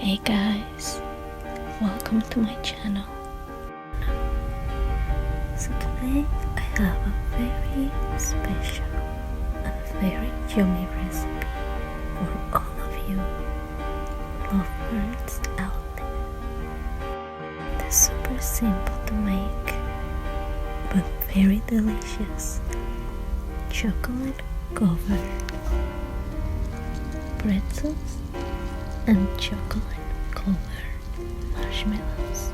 Hey guys, welcome to my channel. So today I have a very special and very yummy recipe for all of you lovebirds out there. They're super simple to make but very delicious chocolate covered pretzels and chocolate covered marshmallows.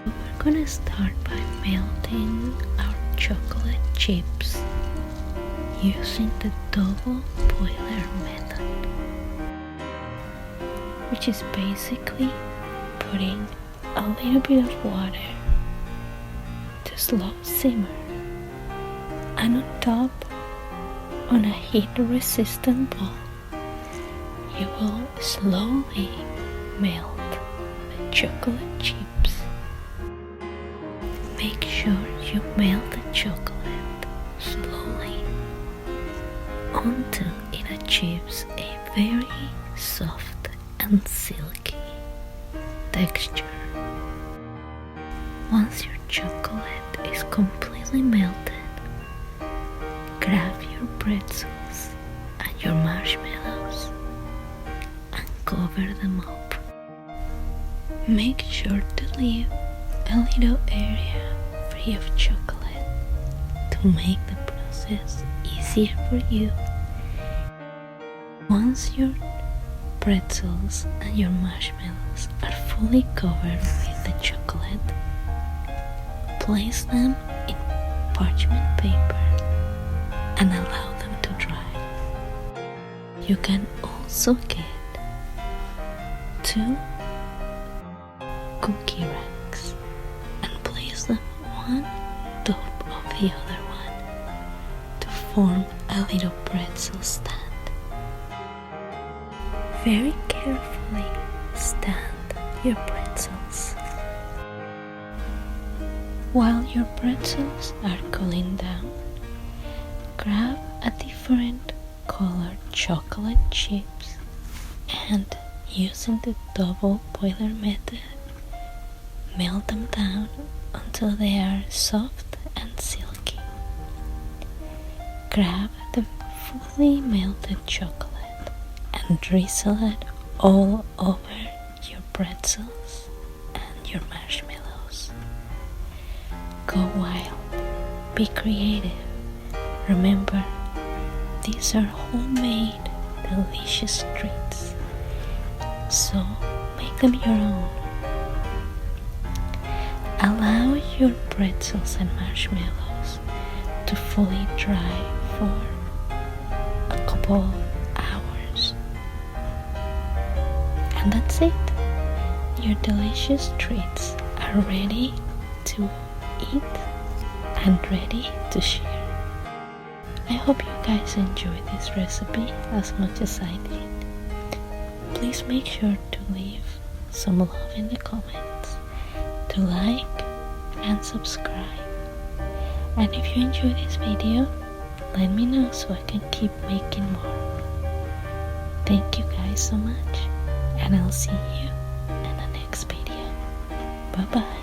We're gonna start by melting our chocolate chips using the double boiler method, which is basically putting a little bit of water to slow simmer, and on top, on a heat resistant bowl, you will slowly melt the chocolate chips. Make sure you melt the chocolate slowly until it achieves a very soft and silky texture. Once your chocolate is completely melted, grab your pretzels and your marshmallows and cover them up. Make sure to leave a little area free of chocolate to make the process easier for you. Once your pretzels and your marshmallows are fully covered with the chocolate, place them in parchment paper and allow them to dry. You can also get 2 cookie racks and place them one on top of the other one to form a little pretzel stand. Very carefully stand your pretzels. While your pretzels are cooling down, grab a different colored chocolate chips and, using the double boiler method, melt them down until they are soft and silky. Grab the fully melted chocolate and drizzle it all over your pretzels and your marshmallows. Go wild, be creative. Remember, these are homemade, delicious treats, so make them your own. Allow your pretzels and marshmallows to fully dry for a couple of hours. And that's it. Your delicious treats are ready to eat and ready to share. I hope you guys enjoyed this recipe as much as I did. Please make sure to leave some love in the comments, to like and subscribe. And if you enjoyed this video, let me know so I can keep making more. Thank you guys so much, and I'll see you in the next video. Bye bye.